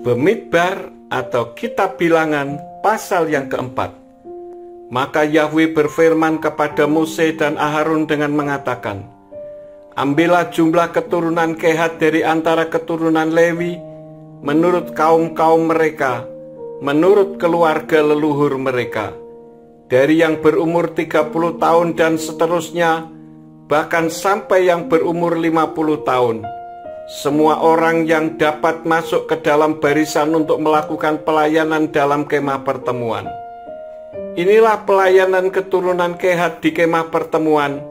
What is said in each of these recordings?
Bemidbar atau Kitab Bilangan pasal yang keempat. Maka Yahweh berfirman kepada Mose dan Aharon dengan mengatakan, ambillah jumlah keturunan Kehat dari antara keturunan Lewi, menurut kaum-kaum mereka, menurut keluarga leluhur mereka, dari yang berumur 30 tahun dan seterusnya, bahkan sampai yang berumur 50 tahun. Semua orang yang dapat masuk ke dalam barisan untuk melakukan pelayanan dalam kemah pertemuan. Inilah pelayanan keturunan Kehat di kemah pertemuan,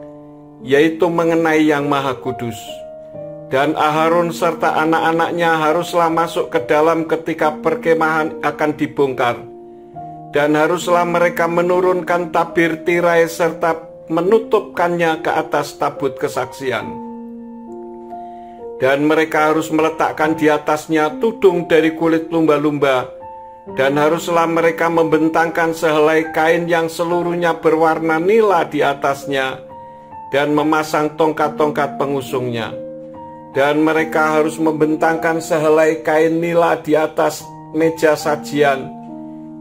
yaitu mengenai Yang Maha Kudus. Dan Aharon serta anak-anaknya haruslah masuk ke dalam ketika perkemahan akan dibongkar. Dan haruslah mereka menurunkan tabir tirai serta menutupkannya ke atas tabut kesaksian. Dan mereka harus meletakkan di atasnya tudung dari kulit lumba-lumba, dan haruslah mereka membentangkan sehelai kain yang seluruhnya berwarna nila di atasnya, dan memasang tongkat-tongkat pengusungnya. Dan mereka harus membentangkan sehelai kain nila di atas meja sajian,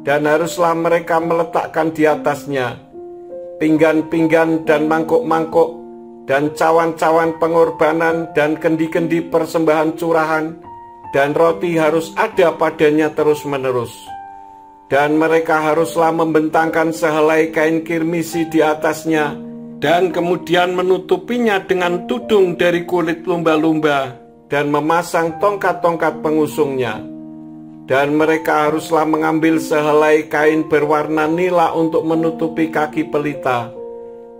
dan haruslah mereka meletakkan di atasnya pinggan-pinggan dan mangkuk-mangkuk, dan cawan-cawan pengorbanan dan kendi-kendi persembahan curahan, dan roti harus ada padanya terus-menerus. Dan mereka haruslah membentangkan sehelai kain kirmisi di atasnya, dan kemudian menutupinya dengan tudung dari kulit lumba-lumba, dan memasang tongkat-tongkat pengusungnya. Dan mereka haruslah mengambil sehelai kain berwarna nila untuk menutupi kaki pelita,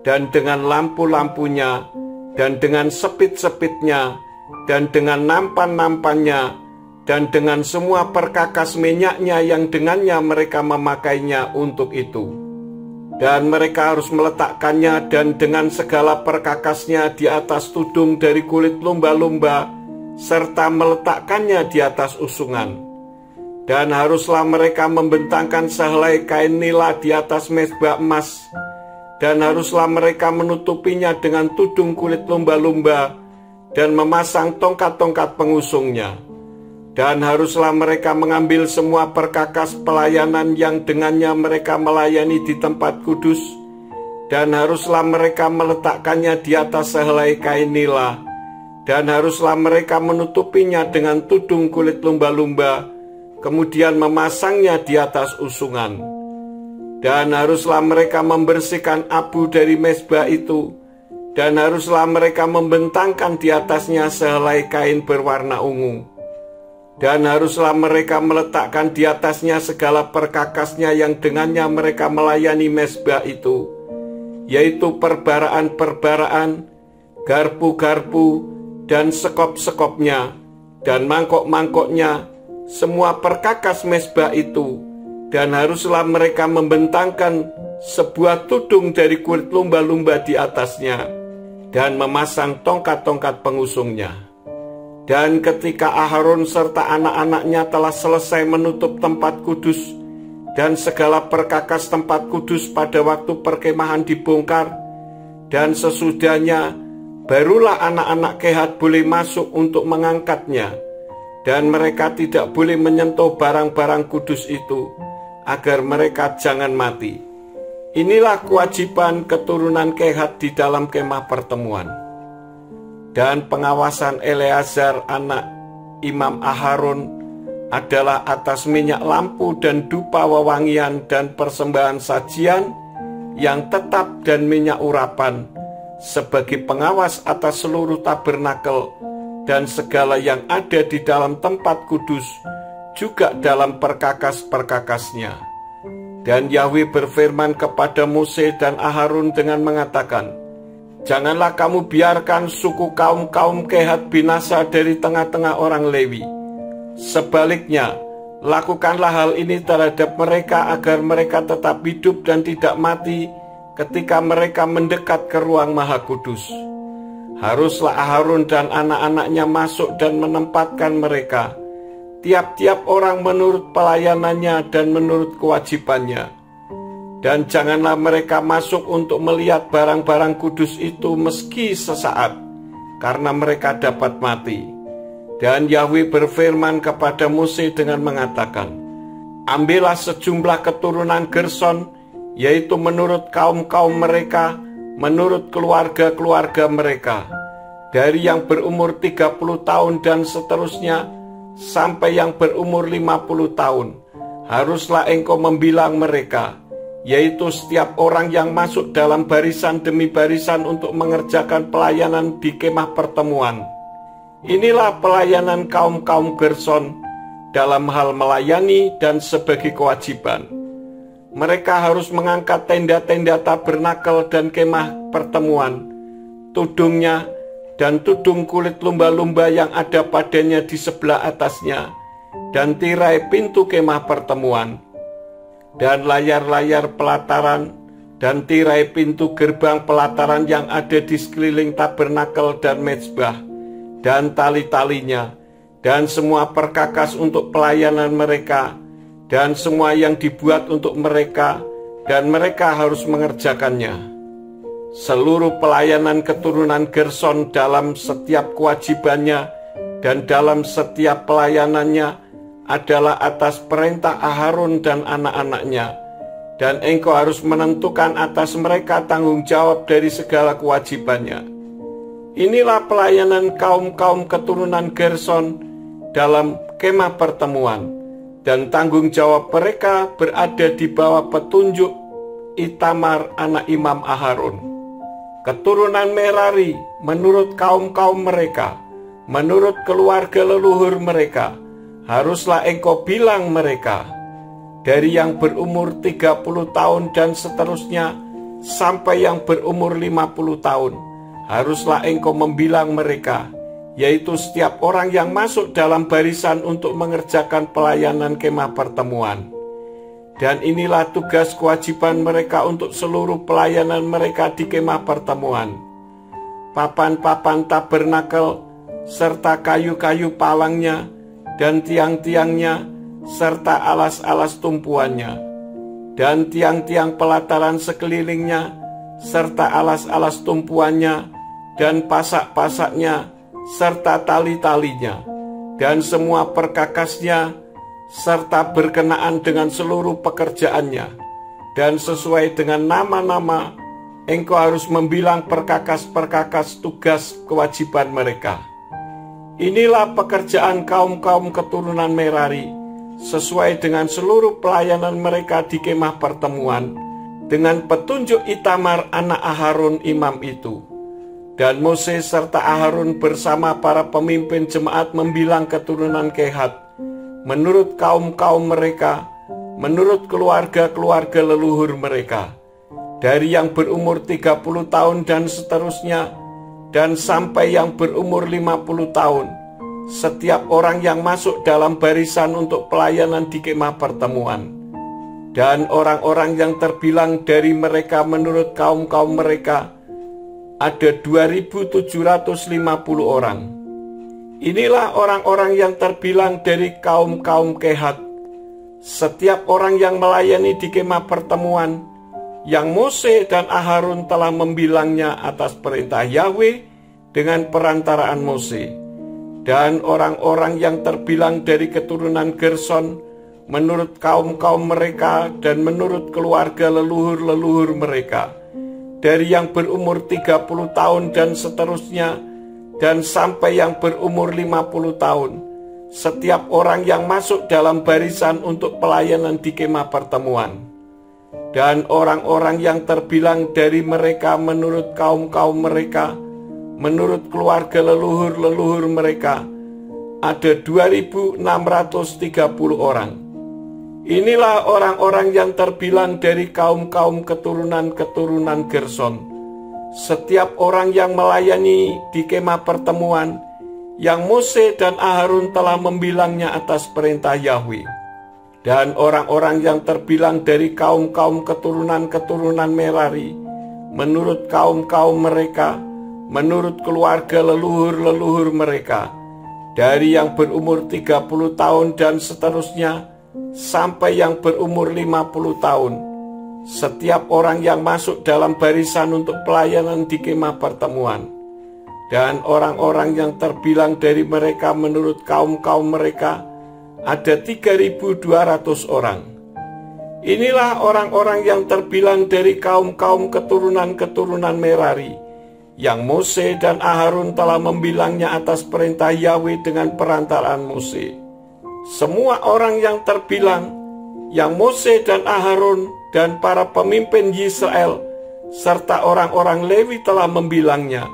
dan dengan lampu-lampunya, dan dengan sepit-sepitnya, dan dengan nampan-nampannya, dan dengan semua perkakas minyaknya yang dengannya mereka memakainya untuk itu. Dan mereka harus meletakkannya dan dengan segala perkakasnya di atas tudung dari kulit lumba-lumba, serta meletakkannya di atas usungan. Dan haruslah mereka membentangkan sehelai kain nila di atas mezbah emas, dan haruslah mereka menutupinya dengan tudung kulit lumba-lumba, dan memasang tongkat-tongkat pengusungnya. Dan haruslah mereka mengambil semua perkakas pelayanan yang dengannya mereka melayani di tempat kudus, dan haruslah mereka meletakkannya di atas sehelai kain nila, dan haruslah mereka menutupinya dengan tudung kulit lumba-lumba, kemudian memasangnya di atas usungan. Dan haruslah mereka membersihkan abu dari mezbah itu, dan haruslah mereka membentangkan di atasnya sehelai kain berwarna ungu. Dan haruslah mereka meletakkan di atasnya segala perkakasnya yang dengannya mereka melayani mezbah itu, yaitu perbaraan-perbaraan, garpu-garpu, dan sekop-sekopnya, dan mangkok-mangkoknya, semua perkakas mezbah itu. Dan haruslah mereka membentangkan sebuah tudung dari kulit lumba-lumba di atasnya, dan memasang tongkat-tongkat pengusungnya. Dan ketika Aharon serta anak-anaknya telah selesai menutup tempat kudus dan segala perkakas tempat kudus pada waktu perkemahan dibongkar, dan sesudahnya barulah anak-anak Kehat boleh masuk untuk mengangkatnya, dan mereka tidak boleh menyentuh barang-barang kudus itu, agar mereka jangan mati. Inilah kewajiban keturunan Kehat di dalam kemah pertemuan. Dan pengawasan Eleazar anak Imam Aharon adalah atas minyak lampu dan dupa wewangian dan persembahan sajian yang tetap dan minyak urapan, sebagai pengawas atas seluruh tabernakel dan segala yang ada di dalam tempat kudus, juga dalam perkakas-perkakasnya. Dan Yahweh berfirman kepada Mose dan Aharon dengan mengatakan, janganlah kamu biarkan suku kaum-kaum Kehat binasa dari tengah-tengah orang Lewi. Sebaliknya, lakukanlah hal ini terhadap mereka agar mereka tetap hidup dan tidak mati ketika mereka mendekat ke ruang Maha Kudus. Haruslah Aharon dan anak-anaknya masuk dan menempatkan mereka, tiap-tiap orang menurut pelayanannya dan menurut kewajibannya. Dan janganlah mereka masuk untuk melihat barang-barang kudus itu meski sesaat, karena mereka dapat mati. Dan Yahwe berfirman kepada Mose dengan mengatakan, ambillah sejumlah keturunan Gerson, yaitu menurut kaum-kaum mereka, menurut keluarga-keluarga mereka, dari yang berumur 30 tahun dan seterusnya, sampai yang berumur 50 tahun. Haruslah engkau membilang mereka, yaitu setiap orang yang masuk dalam barisan demi barisan untuk mengerjakan pelayanan di kemah pertemuan. Inilah pelayanan kaum-kaum Gerson dalam hal melayani dan sebagai kewajiban. Mereka harus mengangkat tenda-tenda tabernakel dan kemah pertemuan, tudungnya, dan tudung kulit lumba-lumba yang ada padanya di sebelah atasnya, dan tirai pintu kemah pertemuan, dan layar-layar pelataran, dan tirai pintu gerbang pelataran yang ada di sekeliling tabernakel dan mezbah, dan tali-talinya, dan semua perkakas untuk pelayanan mereka, dan semua yang dibuat untuk mereka, dan mereka harus mengerjakannya. Seluruh pelayanan keturunan Gerson dalam setiap kewajibannya dan dalam setiap pelayanannya adalah atas perintah Aharon dan anak-anaknya, dan engkau harus menentukan atas mereka tanggung jawab dari segala kewajibannya. Inilah pelayanan kaum-kaum keturunan Gerson dalam kemah pertemuan, dan tanggung jawab mereka berada di bawah petunjuk Itamar anak Imam Aharon. Keturunan Merari menurut kaum-kaum mereka, menurut keluarga leluhur mereka, haruslah engkau bilang mereka, dari yang berumur 30 tahun dan seterusnya, sampai yang berumur 50 tahun. Haruslah engkau membilang mereka, yaitu setiap orang yang masuk dalam barisan untuk mengerjakan pelayanan kemah pertemuan. Dan inilah tugas kewajiban mereka untuk seluruh pelayanan mereka di kemah pertemuan. Papan-papan tabernakel, serta kayu-kayu palangnya, dan tiang-tiangnya, serta alas-alas tumpuannya, dan tiang-tiang pelataran sekelilingnya, serta alas-alas tumpuannya, dan pasak-pasaknya, serta tali-talinya, dan semua perkakasnya, serta berkenaan dengan seluruh pekerjaannya, dan sesuai dengan nama-nama, engkau harus membilang perkakas-perkakas tugas kewajiban mereka. Inilah pekerjaan kaum-kaum keturunan Merari, sesuai dengan seluruh pelayanan mereka di kemah pertemuan, dengan petunjuk Itamar anak Aharon imam itu. Dan Mose serta Aharon bersama para pemimpin jemaat membilang keturunan Kehat, menurut kaum-kaum mereka, menurut keluarga-keluarga leluhur mereka, dari yang berumur 30 tahun dan seterusnya, dan sampai yang berumur 50 tahun, setiap orang yang masuk dalam barisan untuk pelayanan di kemah pertemuan. Dan orang-orang yang terbilang dari mereka menurut kaum-kaum mereka, ada 2.750 orang. Inilah orang-orang yang terbilang dari kaum-kaum Kehat, setiap orang yang melayani di kemah pertemuan, yang Mose dan Aharon telah membilangnya atas perintah Yahwe dengan perantaraan Mose. Dan orang-orang yang terbilang dari keturunan Gerson menurut kaum-kaum mereka dan menurut keluarga leluhur-leluhur mereka, dari yang berumur 30 tahun dan seterusnya, dan sampai yang berumur 50 tahun, setiap orang yang masuk dalam barisan untuk pelayanan di kemah pertemuan. Dan orang-orang yang terbilang dari mereka menurut kaum-kaum mereka, menurut keluarga leluhur-leluhur mereka, ada 2.630 orang. Inilah orang-orang yang terbilang dari kaum-kaum keturunan-keturunan Gerson, setiap orang yang melayani di kemah pertemuan, yang Mose dan Aharon telah membilangnya atas perintah Yahwe. Dan orang-orang yang terbilang dari kaum-kaum keturunan-keturunan Merari, menurut kaum-kaum mereka, menurut keluarga leluhur-leluhur mereka, dari yang berumur 30 tahun dan seterusnya, sampai yang berumur 50 tahun, setiap orang yang masuk dalam barisan untuk pelayanan di kemah pertemuan. Dan orang-orang yang terbilang dari mereka menurut kaum-kaum mereka ada 3.200 orang. Inilah orang-orang yang terbilang dari kaum-kaum keturunan-keturunan Merari, yang Mose dan Aharun telah membilangnya atas perintah Yahweh dengan perantaraan Mose. Semua orang yang terbilang, yang Mose dan Aharun dan para pemimpin Israel, serta orang-orang Lewi telah membilangnya,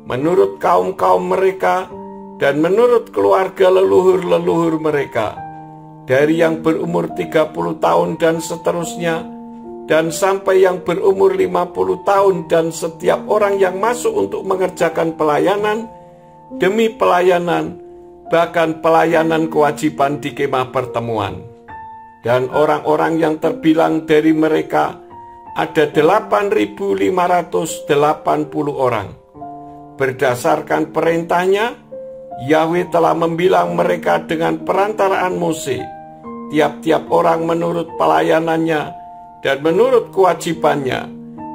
menurut kaum-kaum mereka dan menurut keluarga leluhur-leluhur mereka, dari yang berumur 30 tahun dan seterusnya, dan sampai yang berumur 50 tahun, dan setiap orang yang masuk untuk mengerjakan pelayanan, demi pelayanan, bahkan pelayanan kewajiban di kemah pertemuan. Dan orang-orang yang terbilang dari mereka ada 8.580 orang. Berdasarkan perintahnya, Yahweh telah membilang mereka dengan perantaraan Mose, tiap-tiap orang menurut pelayanannya dan menurut kewajibannya,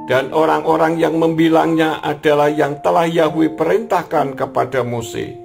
dan orang-orang yang membilangnya adalah yang telah Yahweh perintahkan kepada Mose.